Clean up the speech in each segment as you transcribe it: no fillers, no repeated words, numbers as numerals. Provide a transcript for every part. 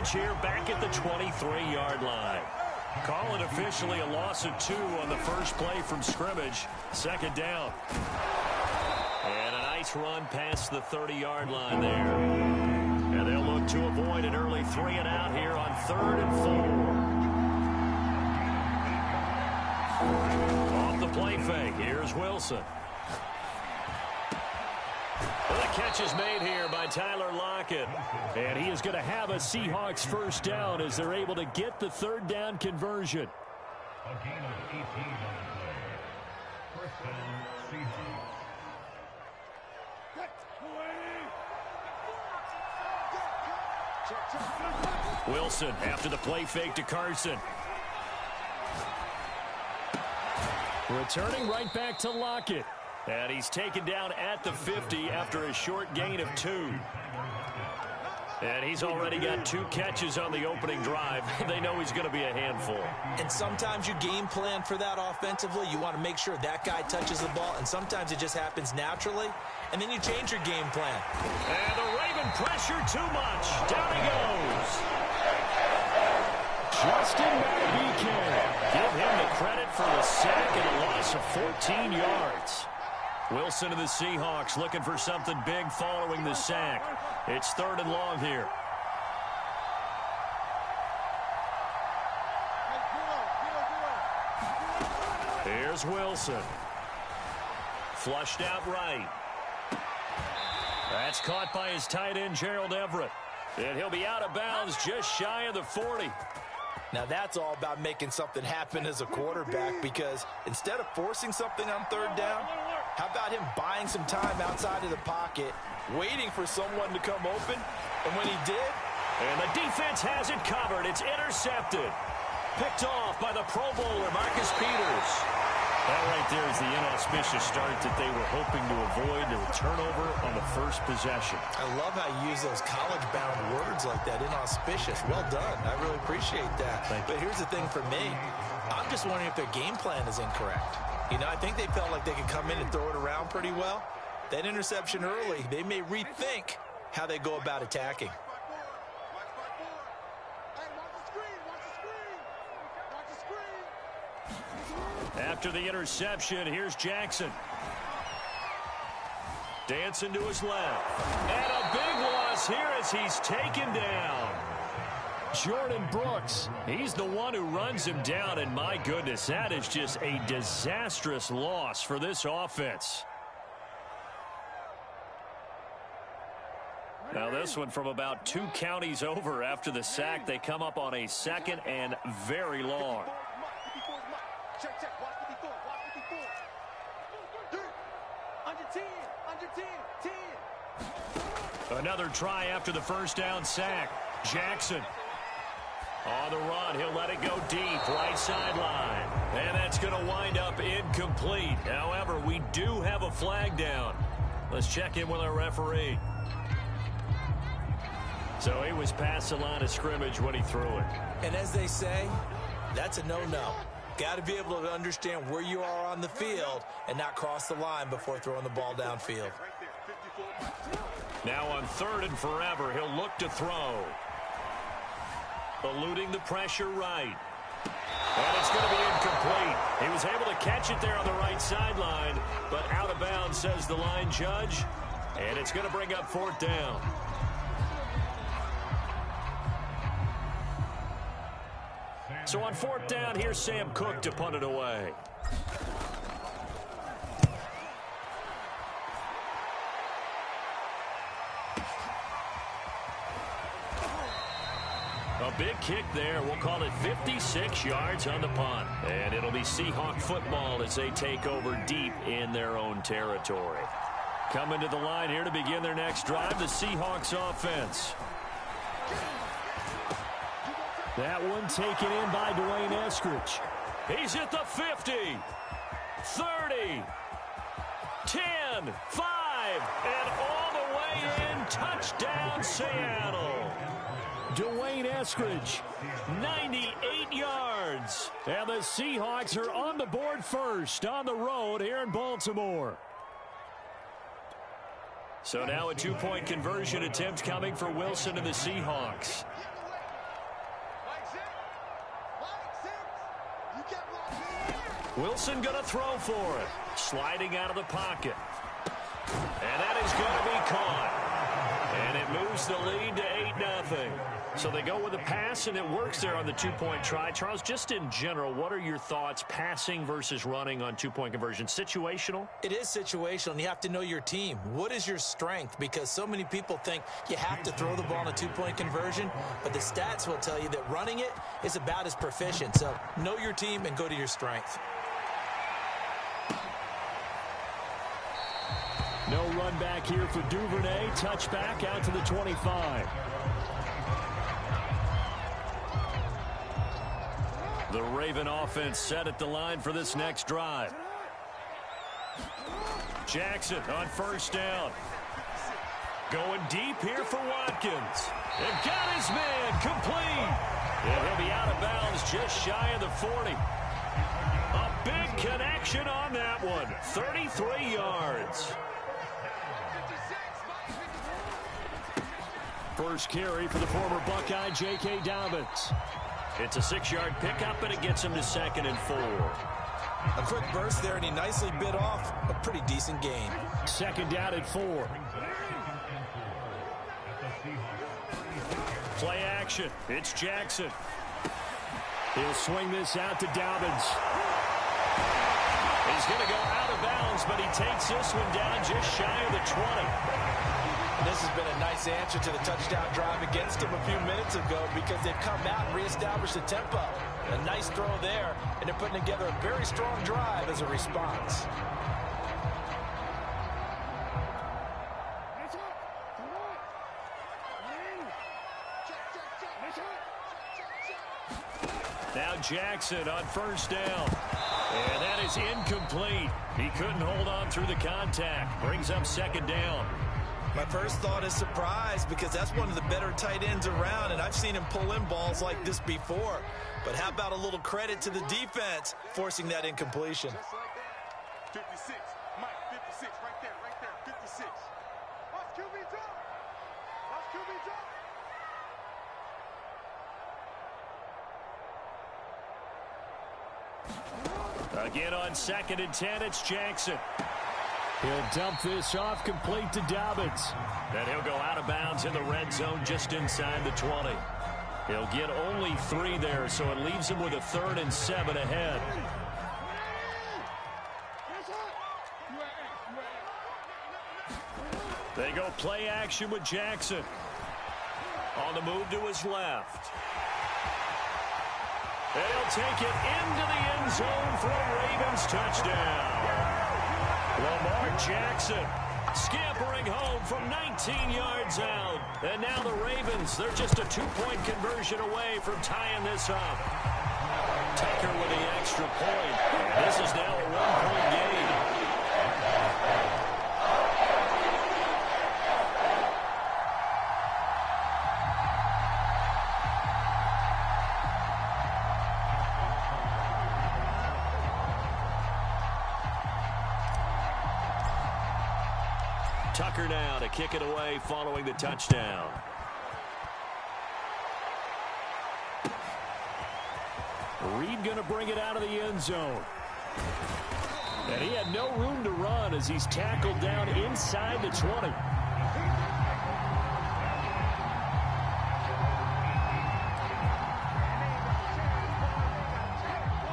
scrimmage here back at the 23-yard line. Call it officially a loss of 2 on the first play from scrimmage. Second down. And a nice run past the 30-yard line there. And they'll look to avoid an early 3 and out here on 3rd and 4. Off the play fake, here's Wilson. Well, the catch is made here by Tyler Lockett. And he is going to have a Seahawks first down as they're able to get the 3rd down conversion. A gain of 18 on the play. First down, Seahawks. Wilson after the play fake to Carson. Returning right back to Lockett. And he's taken down at the 50 after a short gain of 2. And he's already got 2 catches on the opening drive. They know he's going to be a handful. And sometimes you game plan for that offensively. You want to make sure that guy touches the ball. And sometimes it just happens naturally. And then you change your game plan. And the Raven pressure too much. Down he goes. Justin Madubuike. Give him the credit for the sack and a loss of 14 yards. Wilson of the Seahawks looking for something big following the sack. It's 3rd and long here. Here's Wilson. Flushed out right. That's caught by his tight end, Gerald Everett. And he'll be out of bounds just shy of the 40. Now that's all about making something happen as a quarterback, because instead of forcing something on 3rd down, how about him buying some time outside of the pocket, waiting for someone to come open, and when he did... And the defense has it covered. It's intercepted. Picked off by the Pro Bowler, Marcus Peters. That right there is the inauspicious start that they were hoping to avoid, the turnover on the first possession. I love how you use those college-bound words like that, inauspicious. Well done. I really appreciate that. But here's the thing for me. I'm just wondering if their game plan is incorrect. You know, I think they felt like they could come in and throw it around pretty well. That interception early, they may rethink how they go about attacking. After the interception, here's Jackson. Dancing to his left. And a big loss here as he's taken down. Jordan Brooks, he's the one who runs him down, and my goodness, that is just a disastrous loss for this offense. Now this one from about 2 counties over after the sack. They come up on a 2nd and very long. Another try after the first down sack. Jackson on the run. He'll let it go deep, right sideline. And that's going to wind up incomplete. However, we do have a flag down. Let's check in with our referee. So he was past the line of scrimmage when he threw it. And as they say, that's a no-no. Got to be able to understand where you are on the field and not cross the line before throwing the ball downfield. Now on 3rd and forever, he'll look to throw. Eluding the pressure right. And it's going to be incomplete. He was able to catch it there on the right sideline, but out of bounds, says the line judge. And it's going to bring up 4th down. So on 4th down, here's Sam Cook to punt it away. A big kick there. We'll call it 56 yards on the punt. And it'll be Seahawk football as they take over deep in their own territory. Coming to the line here to begin their next drive, the Seahawks offense. That one taken in by Dwayne Eskridge. He's at the 50, 30, 10, 5, and all the way in. Touchdown, Seattle. Dwayne Eskridge, 98 yards. And the Seahawks are on the board first on the road here in Baltimore. So now a 2-point conversion attempt coming for Wilson and the Seahawks. Wilson going to throw for it. Sliding out of the pocket. And that is going to be caught. And it moves the lead to 8-0. So they go with a pass, and it works there on the two-point try. Charles, just in general, what are your thoughts passing versus running on two-point conversion? Situational? It is situational, and you have to know your team. What is your strength? Because so many people think you have to throw the ball in a two-point conversion, but the stats will tell you that running it is about as proficient. So know your team and go to your strength. No run back here for Duvernay. Touchback out to the 25. The Raven offense set at the line for this next drive. Jackson on first down. Going deep here for Watkins. And got his man complete. And he'll be out of bounds just shy of the 40. A big connection on that one. 33 yards. First carry for the former Buckeye, J.K. Dobbins. It's a 6-yard pickup, and it gets him to 2nd and 4. A quick burst there, and he nicely bit off a pretty decent gain. 2nd down and 4. Play action. It's Jackson. He'll swing this out to Dobbins. He's going to go out of bounds, but he takes this one down just shy of the 20. This has been a nice answer to the touchdown drive against them a few minutes ago because they've come out and reestablished the tempo. A nice throw there, and they're putting together a very strong drive as a response. Now Jackson on first down. And that is incomplete. He couldn't hold on through the contact. Brings up 2nd down. My first thought is surprise because that's one of the better tight ends around, and I've seen him pull in balls like this before. But how about a little credit to the defense forcing that incompletion? Just like that. 56. Mike, 56. Right there. 56. Watch QB drop. Watch QB drop. Again on 2nd and 10, it's Jackson. He'll dump this off complete to Dobbins. And he'll go out of bounds in the red zone just inside the 20. He'll get only 3 there, so it leaves him with a 3rd and 7 ahead. They go play action with Jackson. On the move to his left. And he'll take it into the end zone for a Ravens touchdown. Lamar Jackson scampering home from 19 yards out. And now the Ravens, they're just a 2-point conversion away from tying this up. Tucker with the extra point. This is now a 1-point game. Tucker now to kick it away following the touchdown. Reed going to bring it out of the end zone. And he had no room to run as he's tackled down inside the 20.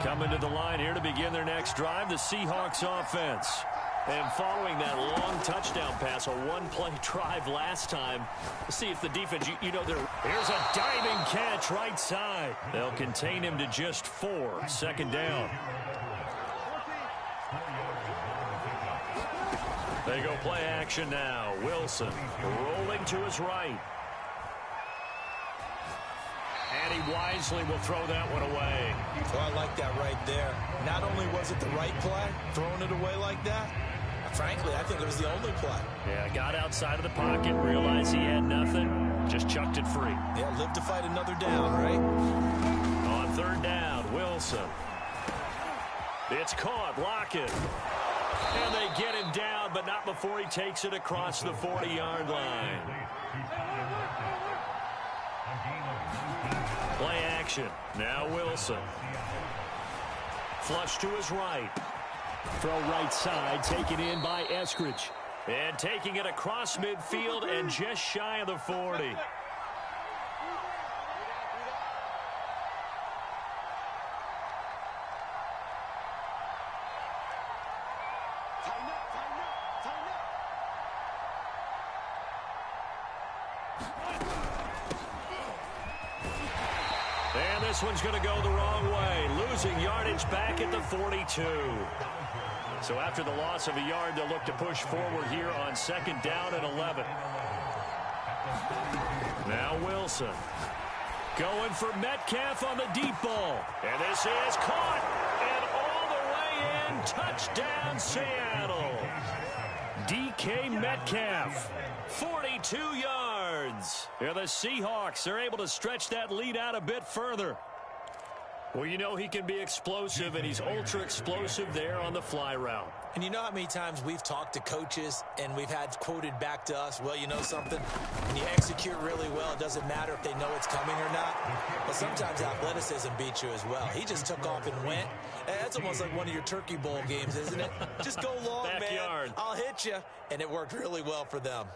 Coming to the line here to begin their next drive, the Seahawks offense. And following that long touchdown pass, a one-play drive last time, let's see if the defense, you know, here's a diving catch right side. They'll contain him to just 4. 2nd down. They go play action now. Wilson rolling to his right. And he wisely will throw that one away. Well, I like that right there. Not only was it the right play, throwing it away like that, frankly, I think it was the only play. Yeah, got outside of the pocket, realized he had nothing, just chucked it free. Yeah, live to fight another down, right? On 3rd down, Wilson. It's caught, Lockett. And they get him down, but not before he takes it across the 40-yard line. Play action. Now Wilson. Flush to his right. Throw right side, taken in by Eskridge. And taking it across midfield and just shy of the 40. And this one's going to go the wrong way, losing yardage back at the 42. So after the loss of a yard, they'll look to push forward here on 2nd down and 11. Now Wilson going for Metcalf on the deep ball. And this is caught. And all the way in. Touchdown, Seattle. DK Metcalf, 42 yards. Yeah, the Seahawks are able to stretch that lead out a bit further. Well, you know he can be explosive, and he's ultra explosive there on the fly route. And you know how many times we've talked to coaches and we've had quoted back to us, well, you know something? When you execute really well, it doesn't matter if they know it's coming or not. But sometimes athleticism beats you as well. He just took off and went. And that's almost like one of your Turkey Bowl games, isn't it? Just go long, Backyard. man. I'll hit you. And it worked really well for them.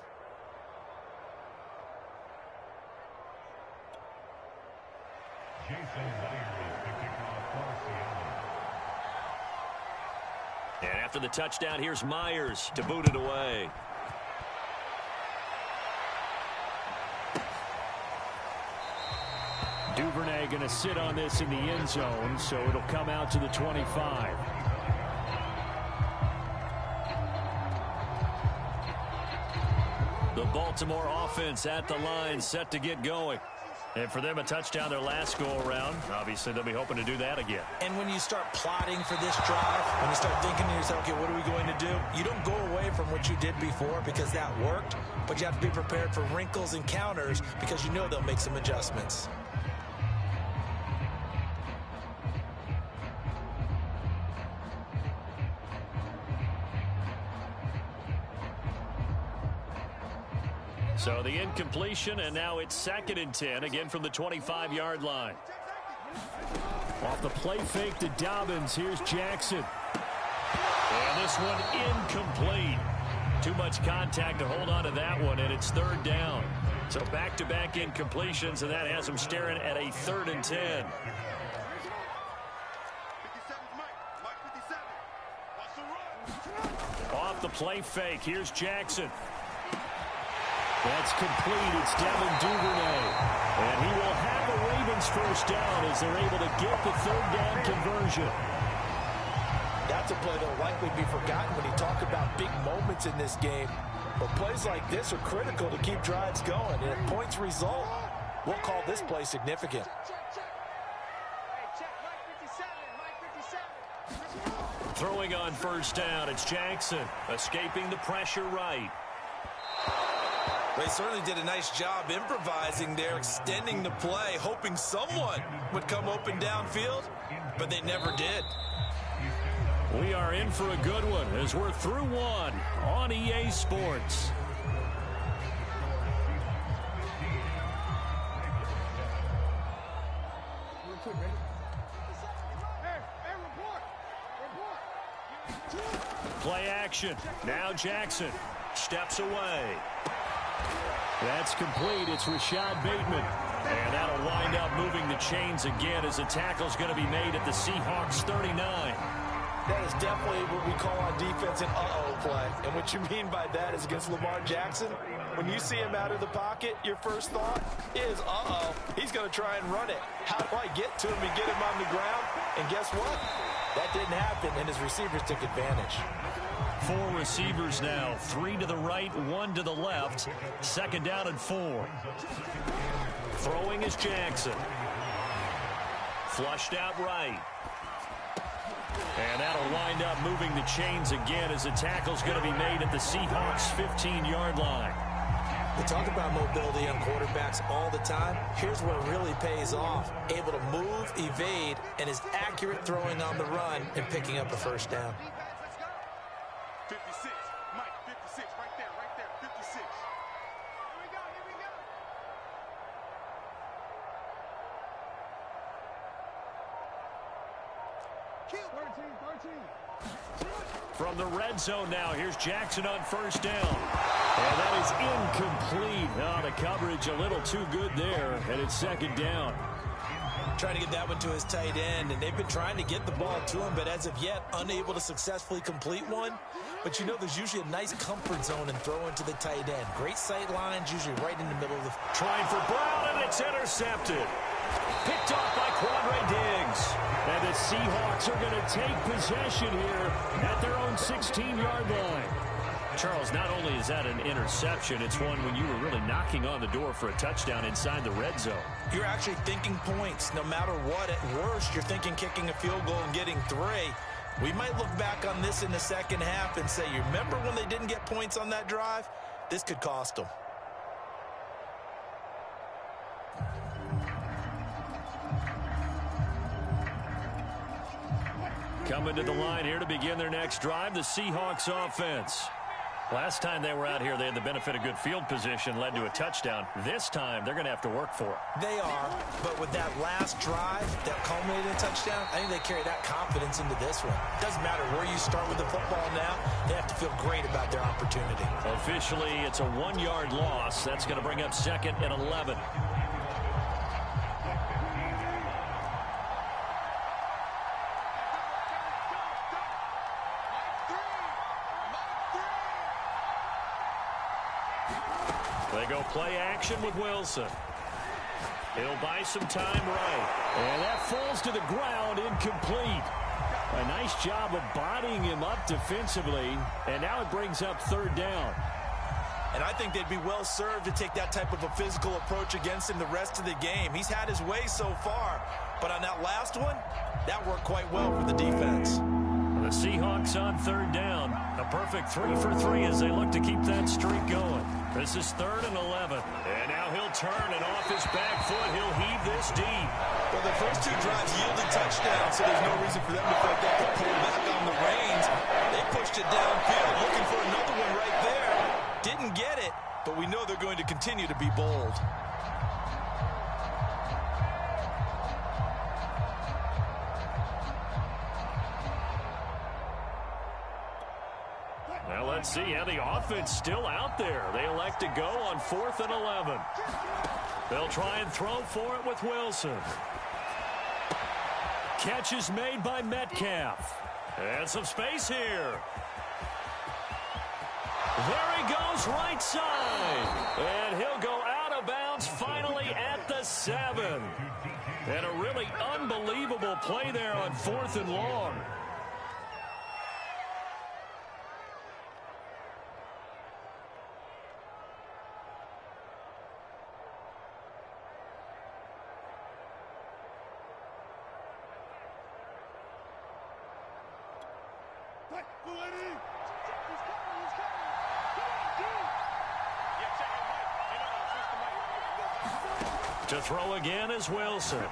And after the touchdown, here's Myers to boot it away. Duvernay going to sit on this in the end zone, so it'll come out to the 25. The Baltimore offense at the line, set to get going. And for them, a touchdown their last go-around. Obviously, they'll be hoping to do that again. And when you start plotting for this drive, when you start thinking to yourself, okay, what are we going to do? You don't go away from what you did before because that worked, but you have to be prepared for wrinkles and counters because you know they'll make some adjustments. So the incompletion, and now it's 2nd and 10, again from the 25-yard line. Off the play fake to Dobbins, here's Jackson. And this one incomplete. Too much contact to hold on to that one, and it's 3rd down. So back-to-back incompletions, and that has them staring at a 3rd and 10. Off the play fake, here's Jackson. That's complete. It's Devin Duvernay. And he will have the Ravens first down as they're able to get the 3rd down conversion. That's a play that will likely be forgotten when you talk about big moments in this game. But plays like this are critical to keep drives going. And if points result, we'll call this play significant. Throwing on first down, it's Jackson. Escaping the pressure right. They certainly did a nice job improvising there, extending the play, hoping someone would come open downfield, but they never did. We are in for a good one as we're through one on EA Sports. Play action. Now Jackson steps away. That's complete. It's Rashad Bateman. And that'll wind up moving the chains again as the tackle's going to be made at the Seahawks 39. That is definitely what we call on defense an uh-oh play. And what you mean by that is against Lamar Jackson, when you see him out of the pocket, your first thought is, uh-oh, he's going to try and run it. How do I get to him and get him on the ground? And guess what? That didn't happen, and his receivers took advantage. 4 receivers now, 3 to the right, 1 to the left. 2nd down and 4. Throwing is Jackson. Flushed out right. And that'll wind up moving the chains again as the tackle's going to be made at the Seahawks 15-yard line. We talk about mobility on quarterbacks all the time. Here's where it really pays off. Able to move, evade, and is accurate throwing on the run and picking up a first down. 56, Mike, 56, right there, 56. Here we go, here we go. From the red zone now, here's Jackson on first down. And that is incomplete. Oh, the coverage a little too good there, and it's second down. Trying to get that one to his tight end, and they've been trying to get the ball to him, but as of yet, unable to successfully complete one. But you know, there's usually a nice comfort zone in throwing to the tight end. Great sight lines, usually right in the middle of the... Trying for Brown, and it's intercepted. Picked off by Quandre Diggs. And the Seahawks are going to take possession here at their own 16-yard line. Charles, not only is that an interception, it's one when you were really knocking on the door for a touchdown inside the red zone. You're actually thinking points. No matter what, at worst, you're thinking kicking a field goal and getting 3. We might look back on this in the second half and say, you remember when they didn't get points on that drive? This could cost them. Coming to the line here to begin their next drive, the Seahawks offense. Last time they were out here, they had the benefit of good field position, led to a touchdown. This time, they're going to have to work for it. They are, but with that last drive that culminated in a touchdown, I think they carry that confidence into this one. Doesn't matter where you start with the football now, they have to feel great about their opportunity. Officially, it's a 1-yard loss. That's going to bring up 2nd and 11. They go play action with Wilson. He'll buy some time right. And that falls to the ground, incomplete. A nice job of bodying him up defensively. And now it brings up 3rd down. And I think they'd be well served to take that type of a physical approach against him the rest of the game. He's had his way so far. But on that last one, that worked quite well for the defense. The Seahawks on 3rd down. A perfect 3 for 3 as they look to keep that streak going. This is 3rd and 11. And now he'll turn, and off his back foot, he'll heave this deep. Well, the first 2 drives yielded touchdowns, so there's no reason for them to feel like they have to pull back on the reins. They pushed it downfield, looking for another one right there. Didn't get it, but we know they're going to continue to be bold. Well, let's see how the offense still out there. They elect to go on 4th and 11. They'll try and throw for it with Wilson. Catch is made by Metcalf. And some space here. There he goes, right side. And he'll go out of bounds finally at the 7. And a really unbelievable play there on 4th and long. To throw again is Wilson.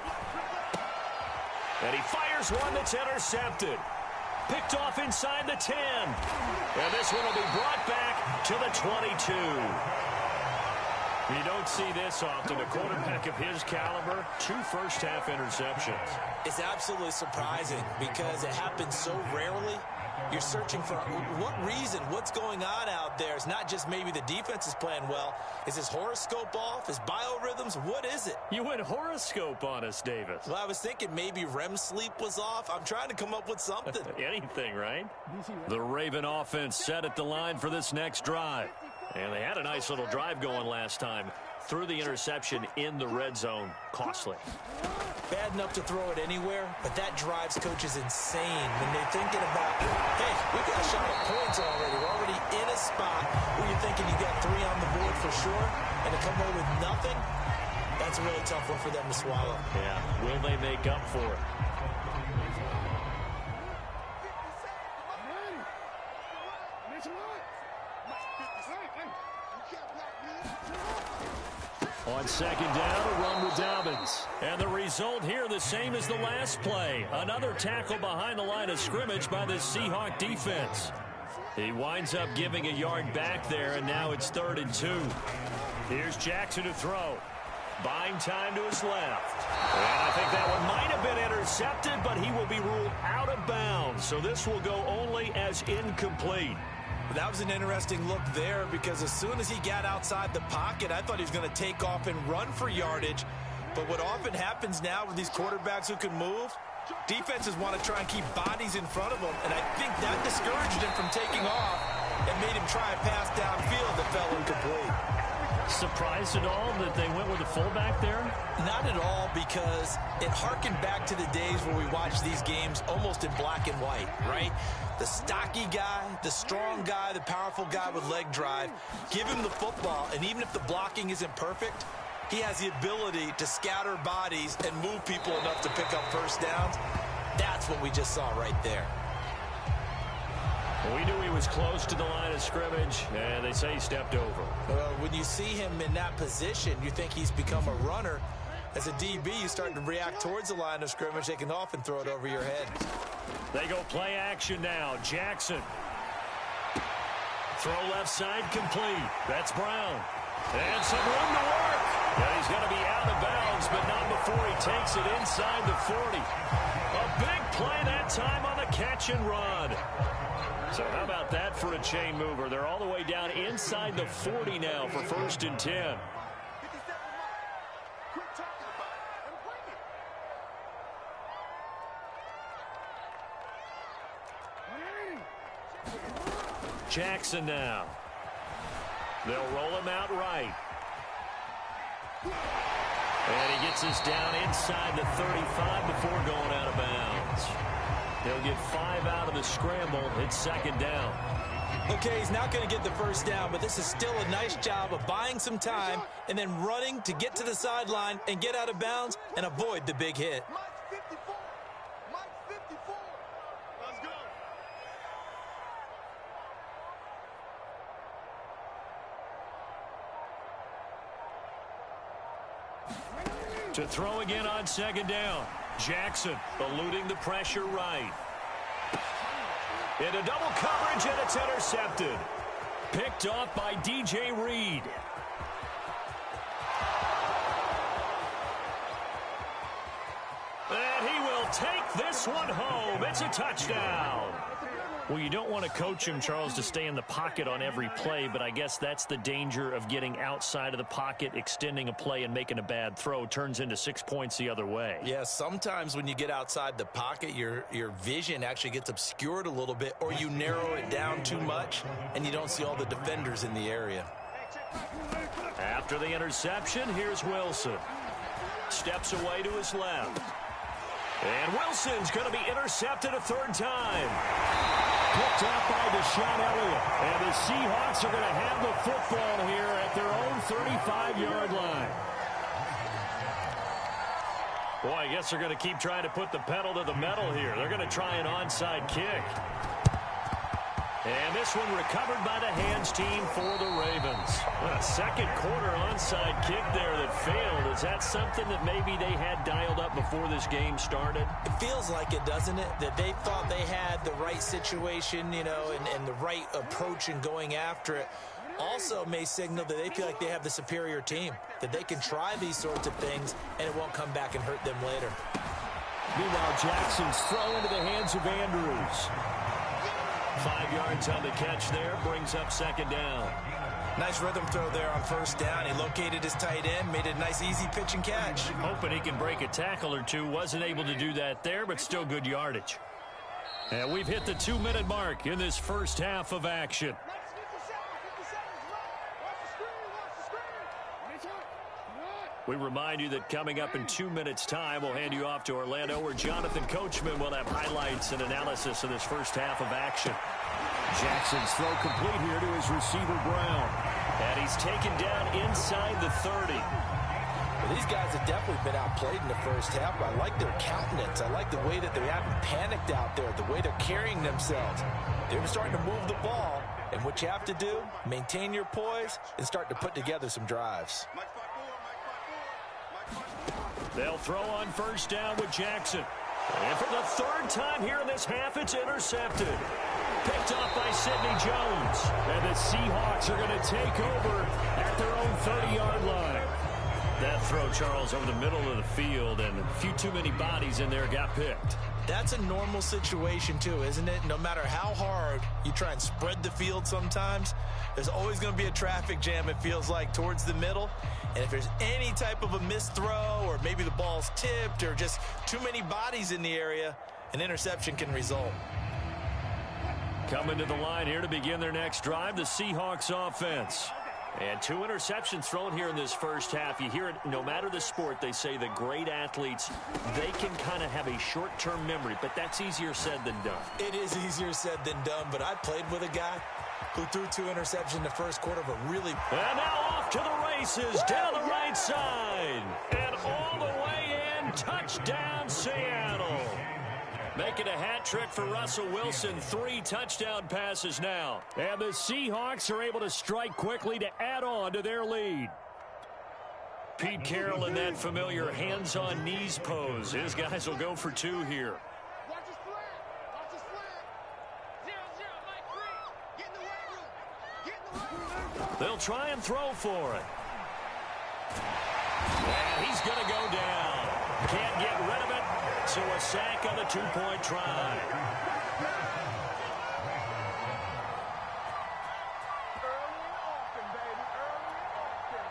And he fires one that's intercepted. Picked off inside the 10. And this one will be brought back to the 22. You don't see this often. A quarterback of his caliber, 2 first-half interceptions. It's absolutely surprising because it happens so rarely. You're searching for what reason, what's going on out there. It's not just maybe the defense is playing well. Is his horoscope off? His biorhythms? What is it? You went horoscope on us, Davis. Well, I was thinking maybe REM sleep was off. I'm trying to come up with something. Anything, right? The Raven offense set at the line for this next drive. And they had a nice little drive going last time. Threw the interception in the red zone. Costly. Bad enough to throw it anywhere, but that drives coaches insane when they're thinking about, hey, we've got a shot at points already. We're already in a spot where you're thinking you got 3 on the board for sure, and to come away with nothing, that's a really tough one for them to swallow. Yeah, will they make up for it? On 2nd down, a run with Dobbins. And the result here, the same as the last play. Another tackle behind the line of scrimmage by the Seahawk defense. He winds up giving a yard back there, and now it's 3rd and 2. Here's Jackson to throw. Buying time to his left. And I think that one might have been intercepted, but he will be ruled out of of bounds, so this will go only as incomplete. That was an interesting look there because as soon as he got outside the pocket, I thought he was going to take off and run for yardage. But what often happens now with these quarterbacks who can move, defenses want to try and keep bodies in front of them, and I think that discouraged him from taking off and made him try a pass downfield that fell incomplete. Surprised at all that they went with a fullback there? Not at all, because it harkened back to the days where we watched these games almost in black and white, right? The stocky guy, the strong guy, the powerful guy with leg drive, give him the football, and even if the blocking isn't perfect, he has the ability to scatter bodies and move people enough to pick up first downs. That's what we just saw right there. We knew he was close to the line of scrimmage, and they say he stepped over. When you see him in that position, you think he's become a runner. As a DB, you start to react towards the line of scrimmage. They can often throw it over your head. They go play action now. Jackson. Throw left side complete. That's Brown. And some room to work. And he's going to be out of bounds, but not before he takes it inside the 40. A big play that time on the catch and run. So how about that for a chain mover? They're all the way down inside the 40 now for 1st and 10. Jackson now. They'll roll him out right. And he gets us down inside the 35 before going out of bounds. He'll get 5 out of the scramble. It's 2nd down. Okay, he's not going to get the first down, but this is still a nice job of buying some time and then running to get to the sideline and get out of bounds and avoid the big hit. Mike 54. Mike 54. Let's go. To throw again on 2nd down. Jackson eluding the pressure right. Into double coverage, and it's intercepted. Picked off by DJ Reed. And he will take this one home. It's a touchdown. Well, you don't want to coach him, Charles, to stay in the pocket on every play, but I guess that's the danger of getting outside of the pocket, extending a play, and making a bad throw. Turns into 6 points the other way. Yeah, sometimes when you get outside the pocket, your vision actually gets obscured a little bit, or you narrow it down too much, and you don't see all the defenders in the area. After the interception, here's Wilson. Steps away to his left. And Wilson's going to be intercepted a 3rd time. Picked up by Deshaun Elliott. And the Seahawks are going to have the football here at their own 35-yard line. Boy, I guess they're going to keep trying to put the pedal to the metal here. They're going to try an onside kick. And this one recovered by the hands team for the Ravens. What a 2nd quarter onside kick there that failed. Is that something that maybe they had dialed up before this game started? It feels like it, doesn't it? That they thought they had the right situation, you know, and the right approach in going after it. Also may signal that they feel like they have the superior team, that they can try these sorts of things and it won't come back and hurt them later. Meanwhile, Jackson's throw into the hands of Andrews. 5 yards on the catch there, brings up 2nd down. Nice rhythm throw there on 1st down. He located his tight end, made a nice easy pitch and catch. Hoping he can break a tackle or two. Wasn't able to do that there, but still good yardage. And we've hit the 2-minute mark in this first half of action. We remind you that coming up in 2 minutes' time, we'll hand you off to Orlando, where Jonathan Coachman will have highlights and analysis of this first half of action. Jackson's throw complete here to his receiver, Brown. And he's taken down inside the 30. Well, these guys have definitely been outplayed in the first half, but I like their countenance. I like the way that they haven't panicked out there, the way they're carrying themselves. They're starting to move the ball, and what you have to do, maintain your poise and start to put together some drives. They'll throw on 1st down with Jackson. And for the 3rd time here in this half, it's intercepted. Picked off by Sidney Jones. And the Seahawks are going to take over at their own 30-yard line. That throw, Charles, over the middle of the field, and a few too many bodies in there got picked. That's a normal situation, too, isn't it? No matter how hard you try and spread the field sometimes, there's always going to be a traffic jam, it feels like, towards the middle. And if there's any type of a missed throw, or maybe the ball's tipped, or just too many bodies in the area, an interception can result. Coming to the line here to begin their next drive, the Seahawks offense. And 2 interceptions thrown here in this first half. You hear it, no matter the sport, they say the great athletes, they can kind of have a short-term memory, but that's easier said than done. It is easier said than done, but I played with a guy who threw 2 interceptions in the first quarter of a really... And now off to the races, down the right side. And all the way in, touchdown Seattle. Making a hat trick for Russell Wilson. 3 touchdown passes now. And the Seahawks are able to strike quickly to add on to their lead. Pete Carroll in that familiar hands-on knees pose. His guys will go for 2 here. Watch his flag. Watch his flag. 0-0, Mike Green. Get in the weight room. Get in the weight room. They'll try and throw for it. And he's going to go down. Can't get rid of it. So a sack on the 2-point try. Early and often, baby. Early and often.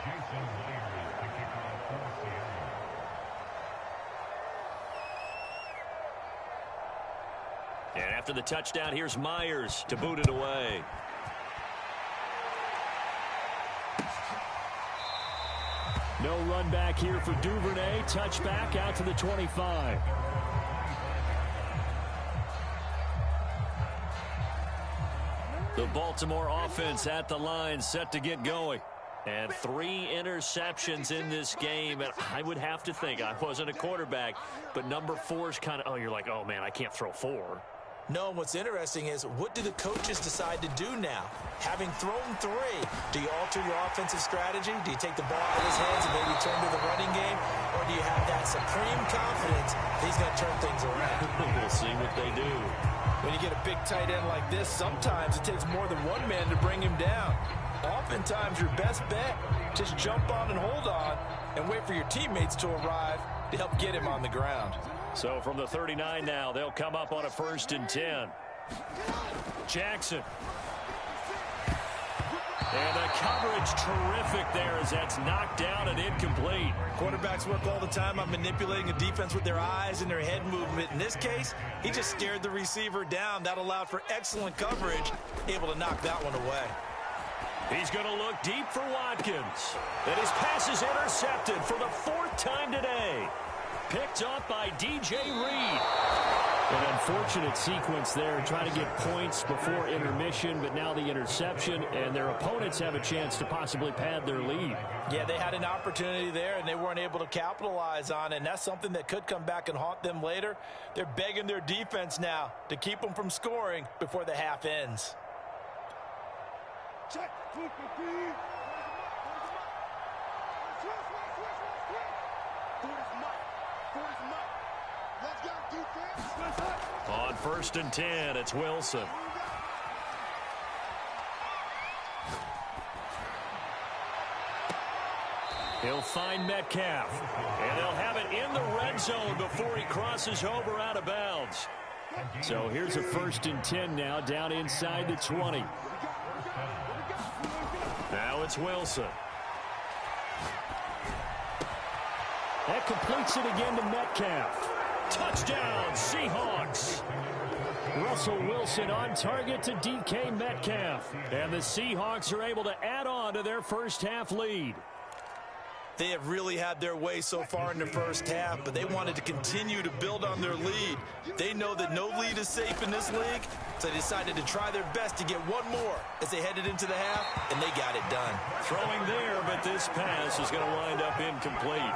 Jason Leary, the kickoff for Seattle. And after the touchdown, here's Myers to boot it away. No run back here for Duvernay. Touchback out to the 25. The Baltimore offense at the line, set to get going. And 3 interceptions in this game. And I would have to think, I wasn't a quarterback, but number 4 is kind of, oh, you're like, oh, man, I can't throw 4. No, what's interesting is, what do the coaches decide to do now? Having thrown 3, do you alter your offensive strategy? Do you take the ball out of his hands and maybe turn to the running game? Or do you have that supreme confidence that he's going to turn things around? We'll see what they do. When you get a big tight end like this, sometimes it takes more than one man to bring him down. Oftentimes, your best bet, just jump on and hold on and wait for your teammates to arrive to help get him on the ground. So from the 39 now, they'll come up on a 1st and 10. Jackson. And the coverage terrific there as that's knocked down and incomplete. Quarterbacks work all the time on manipulating a defense with their eyes and their head movement. In this case, he just scared the receiver down. That allowed for excellent coverage, able to knock that one away. He's going to look deep for Watkins. And his pass is intercepted for the 4th time today. Picked off by DJ Reed. An unfortunate sequence there, trying to get points before intermission, but now the interception, and their opponents have a chance to possibly pad their lead. Yeah, they had an opportunity there, and they weren't able to capitalize on it, and that's something that could come back and haunt them later. They're begging their defense now to keep them from scoring before the half ends. Check. On 1st and 10, it's Wilson. He'll find Metcalf. And they'll have it in the red zone before he crosses over out of bounds. So here's a 1st and 10 now, down inside the 20. Now it's Wilson. That completes it again to Metcalf. Touchdown, Seahawks. Russell Wilson on target to DK Metcalf. And the Seahawks are able to add on to their first half lead. They have really had their way so far in the first half, but they wanted to continue to build on their lead. They know that no lead is safe in this league, so they decided to try their best to get one more as they headed into the half, and they got it done. Throwing there, but this pass is going to wind up incomplete.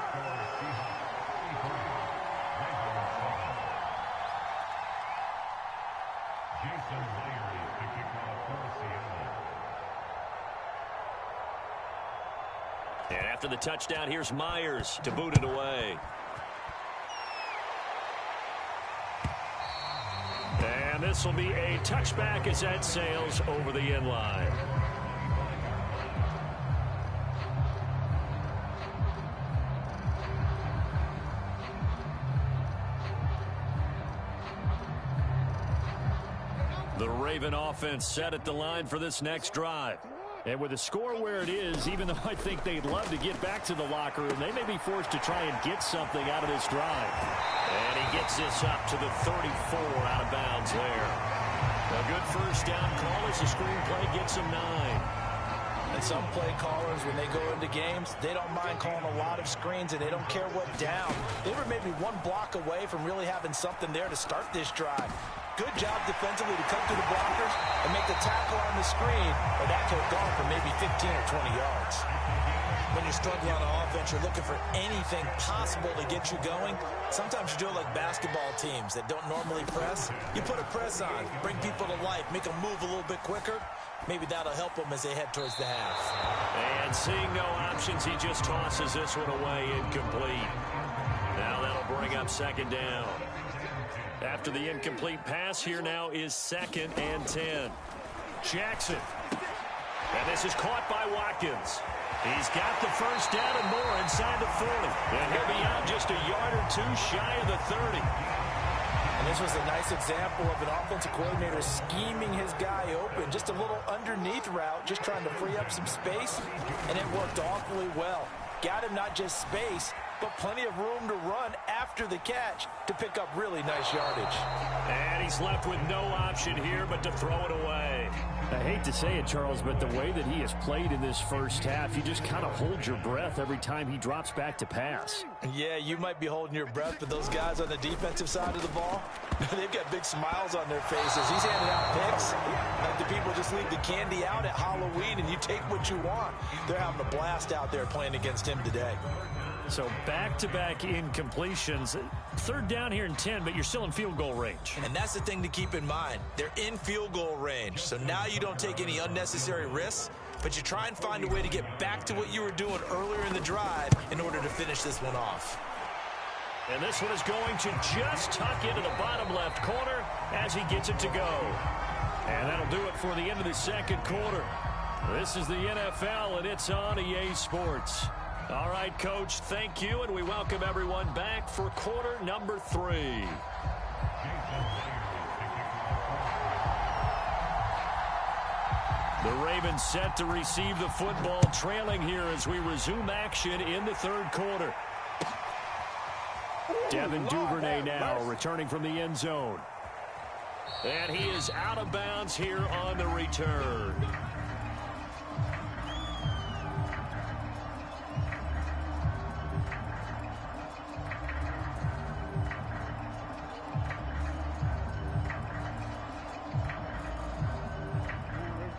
Jason Leary, the kickoff for Seattle. And after the touchdown, here's Myers to boot it away. And this will be a touchback as that sails over the end line. The Raven offense set at the line for this next drive. And with the score where it is, even though I think they'd love to get back to the locker room, they may be forced to try and get something out of this drive. And he gets this up to the 34 out of bounds there. A good first down call as the screenplay gets him 9. And some play callers, when they go into games, they don't mind calling a lot of screens, and they don't care what down. They were maybe one block away from really having something there to start this drive. Good job defensively to come to the blockers and make the tackle on the screen, or that could have gone for maybe 15 or 20 yards. When you're struggling on offense, you're looking for anything possible to get you going. Sometimes you do it like basketball teams that don't normally press. You put a press on, bring people to life, make them move a little bit quicker. Maybe that'll help them as they head towards the half. And seeing no options, he just tosses this one away incomplete. Now that'll bring up second down. After the incomplete pass, here now is 2nd and 10. Jackson. And this is caught by Watkins. He's got the first down and more inside the 40. And he'll be out just a yard or two shy of the 30. And this was a nice example of an offensive coordinator scheming his guy open. Just a little underneath route, just trying to free up some space. And it worked awfully well. Got him not just space, but plenty of room to run after the catch to pick up really nice yardage. And he's left with no option here but to throw it away. I hate to say it, Charles, but the way that he has played in this first half, you just kind of hold your breath every time he drops back to pass. Yeah, you might be holding your breath, but those guys on the defensive side of the ball, they've got big smiles on their faces. He's handing out picks like the people just leave the candy out at Halloween and you take what you want. They're having a blast out there playing against him today. So back-to-back incompletions. 3rd down here and 10, but you're still in field goal range. And that's the thing to keep in mind. They're in field goal range. So now you don't take any unnecessary risks, but you try and find a way to get back to what you were doing earlier in the drive in order to finish this one off. And this one is going to just tuck into the bottom left corner as he gets it to go. And that'll do it for the end of the second quarter. This is the NFL, and it's on EA Sports. All right, Coach, thank you, and we welcome everyone back for quarter number 3. The Ravens set to receive the football, trailing here as we resume action in the 3rd quarter. Devin Duvernay now returning from the end zone. And he is out of bounds here on the return.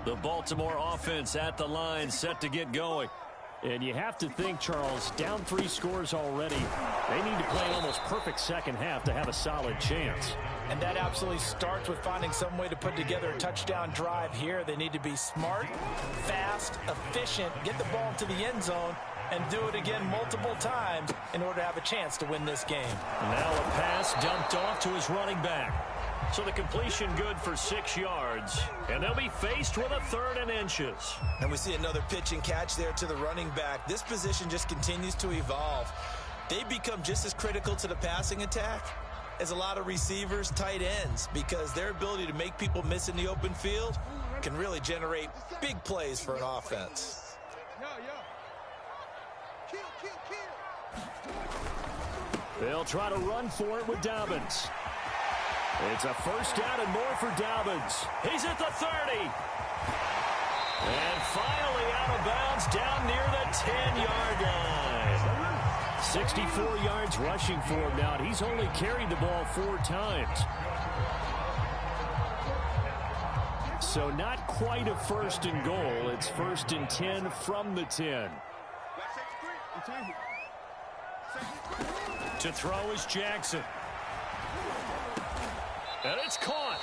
The Baltimore offense at the line, set to get going. And you have to think, Charles, down 3 scores already. They need to play an almost perfect second half to have a solid chance. And that absolutely starts with finding some way to put together a touchdown drive here. They need to be smart, fast, efficient, get the ball to the end zone, and do it again multiple times in order to have a chance to win this game. Now a pass dumped off to his running back. So the completion good for 6 yards. And they'll be faced with a 3rd and inches. And we see another pitch and catch there to the running back. This position just continues to evolve. They become just as critical to the passing attack as a lot of receivers, tight ends, because their ability to make people miss in the open field can really generate big plays for an offense. They'll try to run for it with Dobbins. It's a first down and more for Dobbins. He's at the 30. And finally out of bounds down near the 10-yard line. 64 yards rushing for him now. And he's only carried the ball 4 times. So not quite a 1st and goal. It's 1st and 10 from the 10. To throw is Jackson. And it's caught.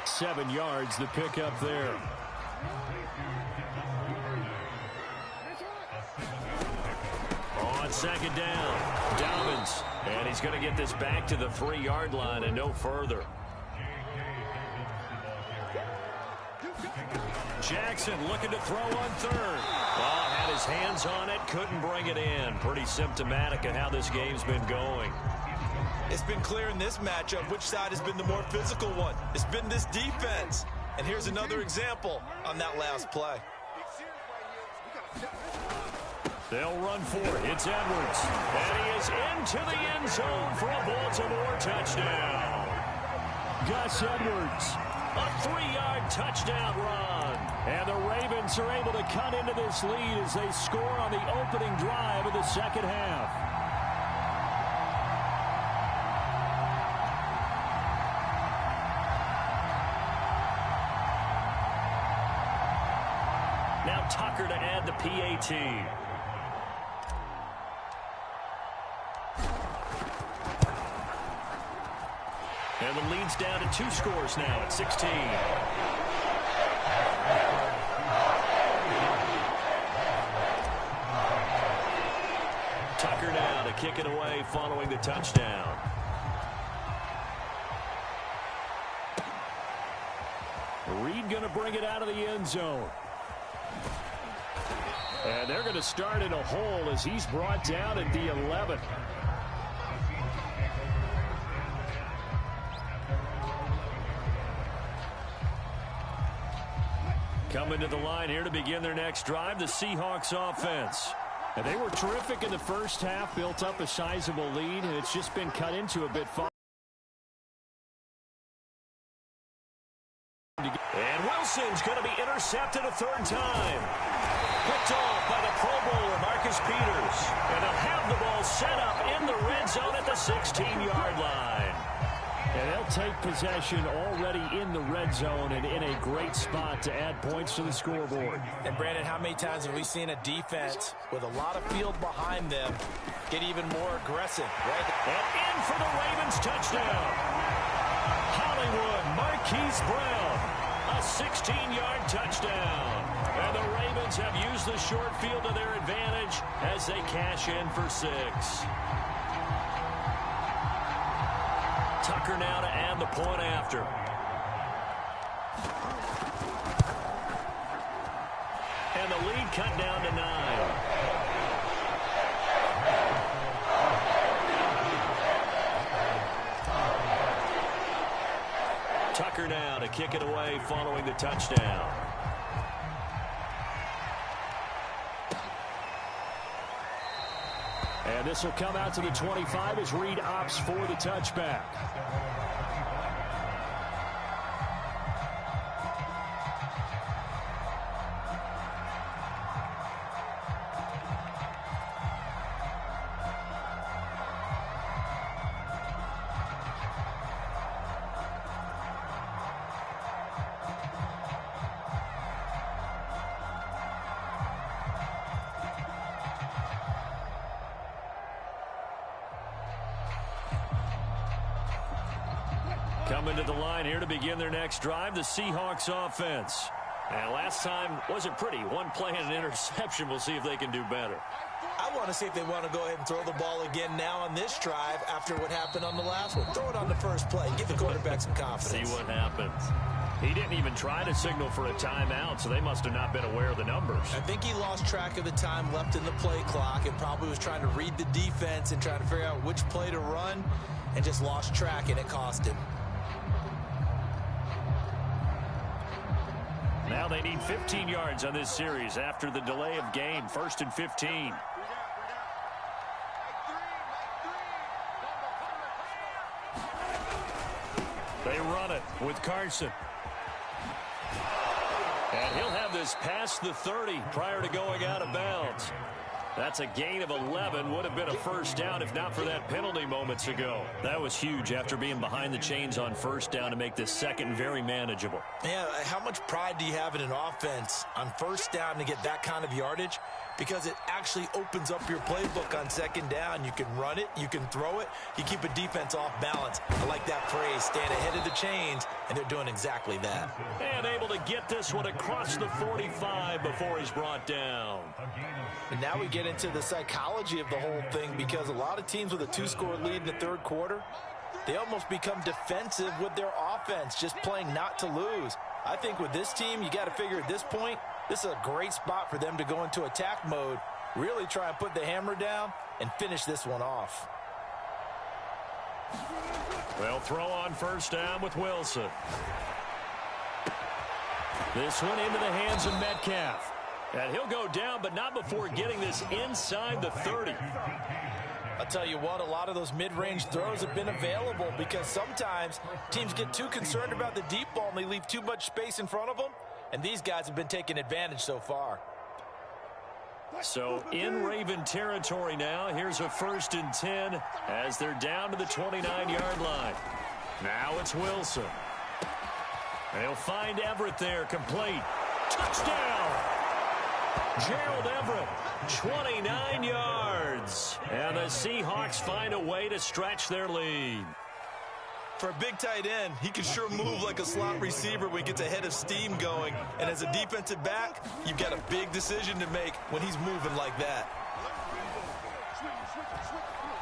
7 yards, the pickup there. On 2nd down, Dobbins. And he's going to get this back to the 3-yard line and no further. Jackson looking to throw on 3rd. Oh, had his hands on it, couldn't bring it in. Pretty symptomatic of how this game's been going. It's been clear in this matchup which side has been the more physical one. It's been this defense. And here's another example on that last play. They'll run for it. It's Edwards. And he is into the end zone for a Baltimore touchdown. Gus Edwards, a 3-yard touchdown run. And the Ravens are able to cut into this lead as they score on the opening drive of the second half. Now Tucker to add the PAT. And the lead's down to 2 scores now at 16. Tucker now to kick it away following the touchdown. Reed going to bring it out of the end zone. And they're going to start in a hole as he's brought down at the 11. Coming to the line here to begin their next drive, the Seahawks offense. And they were terrific in the first half, built up a sizable lead, and it's just been cut into a bit far. And Wilson's going to be intercepted a 3rd time. Picked off by the Pro Bowler, Marcus Peters. And they'll have the ball set up in the red zone at the 16-yard line. And they'll take possession already in the red zone and in a great spot to add points to the scoreboard. And, Brandon, how many times have we seen a defense with a lot of field behind them get even more aggressive, right? And in for the Ravens touchdown. Hollywood, Marquise Brown, a 16-yard touchdown. And the Ravens have used the short field to their advantage as they cash in for 6. Tucker now to add the point after. And the lead cut down to 9. Tucker now to kick it away following the touchdown. And this will come out to the 25 as Reed opts for the touchback. Coming to the line here to begin their next drive, the Seahawks offense. And last time wasn't pretty. One play and an interception. We'll see if they can do better. I want to see if they want to go ahead and throw the ball again now on this drive after what happened on the last one. Throw it on the first play. Give the quarterback some confidence. See what happens. He didn't even try to signal for a timeout, so they must have not been aware of the numbers. I think he lost track of the time left in the play clock and probably was trying to read the defense and trying to figure out which play to run and just lost track, and it cost him. Now they need 15 yards on this series after the delay of game. 1st and 15. They run it with Carson. And he'll have this past the 30 prior to going out of bounds. That's a gain of 11. Would have been a first down if not for that penalty moments ago. That was huge after being behind the chains on first down to make this second very manageable. Yeah, how much pride do you have in an offense on first down to get that kind of yardage? Because it actually opens up your playbook on second down. You can run it, you can throw it, you keep a defense off balance. I like that phrase, stand ahead of the chains, and they're doing exactly that. And able to get this one across the 45 before he's brought down. And now we get into the psychology of the whole thing, because a lot of teams with a 2-score lead in the third quarter, they almost become defensive with their offense, just playing not to lose. I think with this team, you got to figure at this point, this is a great spot for them to go into attack mode, really try and put the hammer down and finish this one off. They'll throw on first down with Wilson. This one into the hands of Metcalf. And he'll go down, but not before getting this inside the 30. I'll tell you what, a lot of those mid-range throws have been available because sometimes teams get too concerned about the deep ball and they leave too much space in front of them, and these guys have been taking advantage so far. So in Raven territory now, here's a 1st and 10 as they're down to the 29-yard line. Now it's Wilson. They'll find Everett there, complete. Touchdown! Gerald Everett, 29 yards. And the Seahawks find a way to stretch their lead. For a big tight end, he can sure move like a slot receiver when he gets a head of steam going. And as a defensive back, you've got a big decision to make when he's moving like that.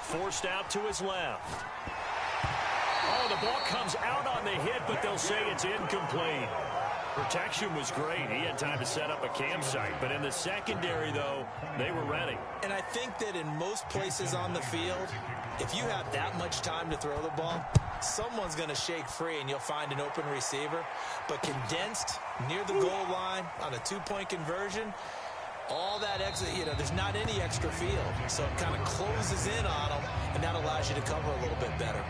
Forced out to his left. Oh, the ball comes out on the hit, but they'll say it's incomplete. Protection was great. He had time to set up a campsite. But in the secondary, though, they were ready. And I think that in most places on the field, if you have that much time to throw the ball, someone's going to shake free and you'll find an open receiver. But condensed near the goal line on a two-point conversion, all that extra, there's not any extra field. So it kind of closes in on them, and that allows you to cover a little bit better.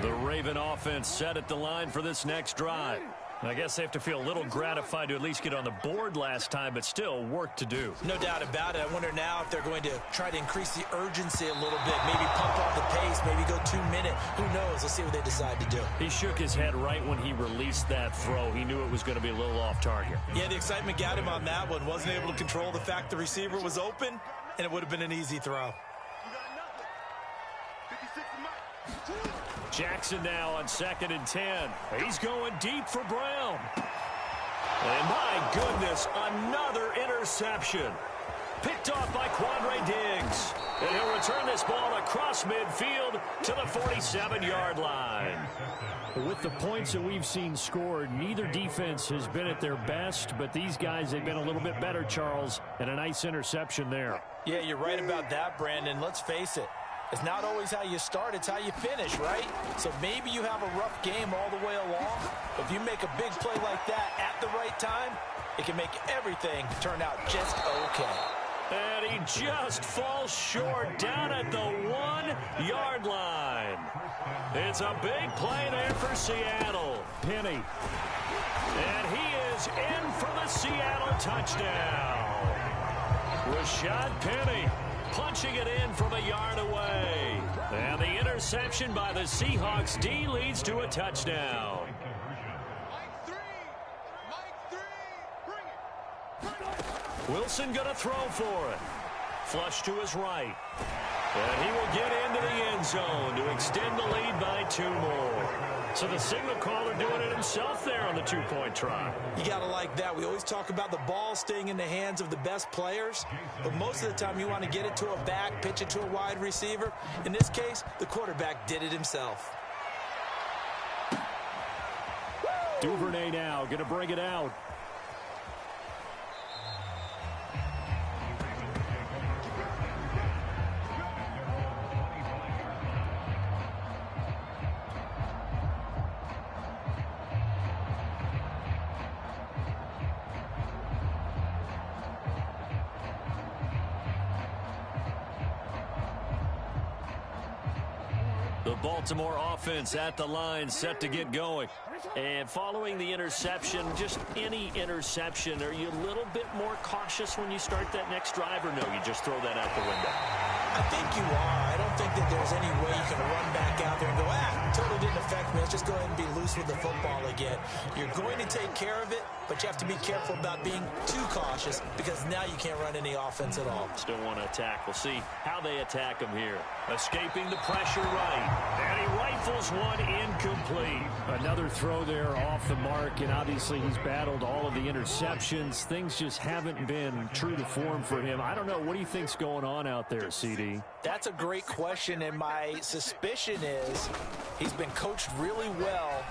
The Raven offense set at the line for this next drive. I guess they have to feel a little gratified to at least get on the board last time, but still work to do. No doubt about it. I wonder now if they're going to try to increase the urgency a little bit, maybe pump up the pace, maybe go 2 minute. Who knows? Let's see what they decide to do. He shook his head right when he released that throw. He knew it was going to be a little off target. Yeah, the excitement got him on that one. Wasn't able to control the fact the receiver was open, and it would have been an easy throw. Jackson now on 2nd and 10. He's going deep for Brown. And my goodness, another interception. Picked off by Quandre Diggs. And he'll return this ball across midfield to the 47-yard line. With the points that we've seen scored, neither defense has been at their best, but these guys have been a little bit better, Charles, and a nice interception there. Yeah, you're right about that, Brandon. Let's face it. It's not always how you start, it's how you finish, right? So maybe you have a rough game all the way along. But if you make a big play like that at the right time, it can make everything turn out just okay. And he just falls short down at the 1-yard line. It's a big play there for Seattle. Penny. And he is in for the Seattle touchdown. Rashad Penny punching it in from a yard away. And the interception by the Seahawks D leads to a touchdown. Wilson going to throw for it. Flush to his right. And he will get into the end zone to extend the lead by 2 more. So the signal caller doing it himself there on the 2-point try. You got to like that. We always talk about the ball staying in the hands of the best players, but most of the time you want to get it to a back, pitch it to a wide receiver. In this case, the quarterback did it himself. Duvernay now going to bring it out. Baltimore offense at the line, set to get going. And following the interception, just any interception, are you a little bit more cautious when you start that next drive, or no, you just throw that out the window? I think you are. I don't think that there's any way you can run back out there and go, totally didn't affect me. Let's just go ahead and be loose with the football again. You're going to take care of it, but you have to be careful about being too cautious because now you can't run any offense at all. Still want to attack. We'll see how they attack him here. Escaping the pressure right. And he rifles one incomplete. Another throw there off the mark, and obviously he's battled all of the interceptions. Things just haven't been true to form for him. I don't know. What do you think's going on out there, CD? That's a great question, and my suspicion is he's been coached really well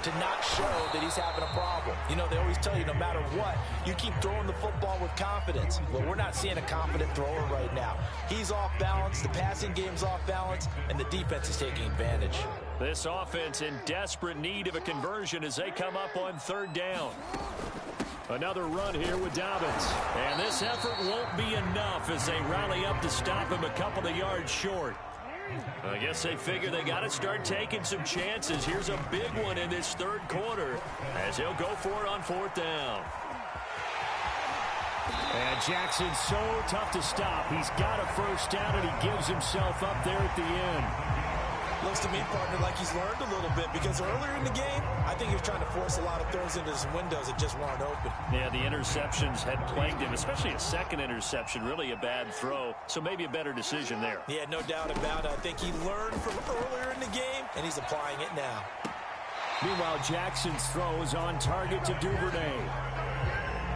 to not show that he's having a problem. You know, they always tell you no matter what, you keep throwing the football with confidence. Well, we're not seeing a confident thrower right now. He's off balance, the passing game's off balance, and the defense is taking advantage. This offense in desperate need of a conversion as they come up on third down. Another run here with Dobbins. And this effort won't be enough as they rally up to stop him a couple of yards short. I guess they figure they got to start taking some chances. Here's a big one in this third quarter as he'll go for it on fourth down. And Jackson's so tough to stop. He's got a first down, and he gives himself up there at the end. Looks to me, partner, like he's learned a little bit because earlier in the game, I think he was trying to force a lot of throws into his windows that just weren't open. Yeah, the interceptions had plagued him, especially a second interception, really a bad throw. So maybe a better decision there. Yeah, no doubt about it. I think he learned from earlier in the game, and he's applying it now. Meanwhile, Jackson's throw is on target to Duvernay.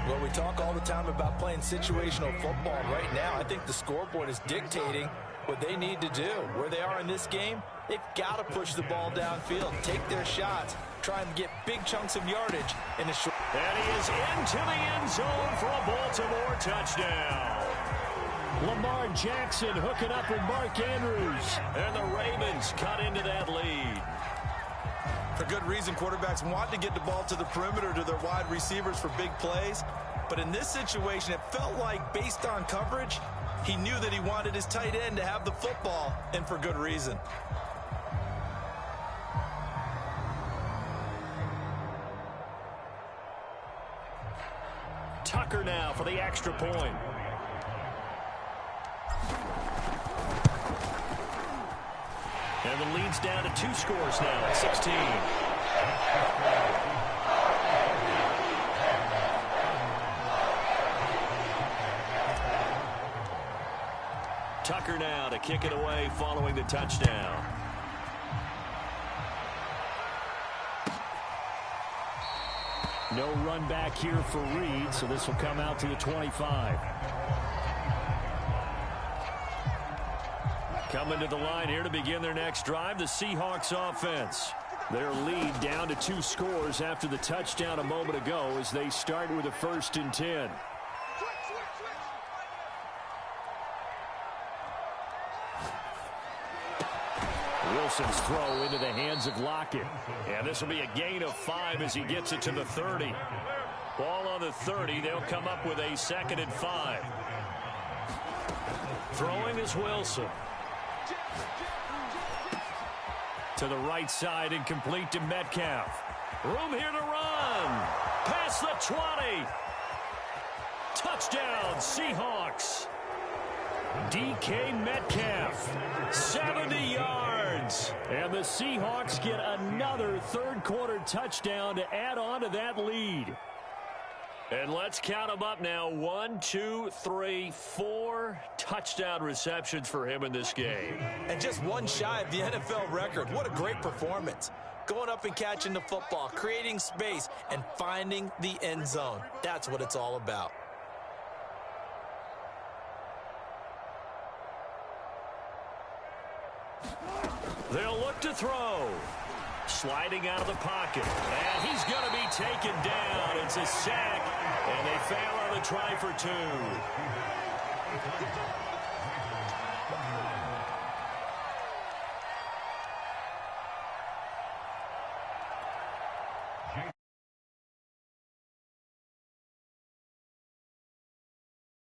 Well, we talk all the time about playing situational football. Right now, I think the scoreboard is dictating what they need to do. Where they are in this game, they've got to push the ball downfield, take their shots, try and get big chunks of yardage in a short. And he is into the end zone for a Baltimore touchdown. Lamar Jackson hooking up with Mark Andrews. And the Ravens cut into that lead. For good reason, quarterbacks want to get the ball to the perimeter to their wide receivers for big plays. But in this situation, it felt like based on coverage, he knew that he wanted his tight end to have the football, and for good reason. Tucker now for the extra point. And the lead's down to 2 scores now at 16. Tucker now to kick it away following the touchdown. No run back here for Reed, so this will come out to the 25. Coming to the line here to begin their next drive, the Seahawks offense. Their lead down to 2 scores after the touchdown a moment ago as they start with a 1st and 10. Wilson's throw into the hands of Lockett. And this will be a gain of 5 as he gets it to the 30. Ball on the 30. They'll come up with a 2nd and 5. Throwing is Wilson. To the right side and complete to Metcalf. Room here to run. Past the 20. Touchdown, Seahawks. DK Metcalf, 70 yards. And the Seahawks get another third-quarter touchdown to add on to that lead. And let's count them up now. 1, 2, 3, 4 touchdown receptions for him in this game. And just one shy of the NFL record. What a great performance. Going up and catching the football, creating space, and finding the end zone. That's what it's all about. They'll look to throw. Sliding out of the pocket. And he's going to be taken down. It's a sack. And they fail on the try for 2.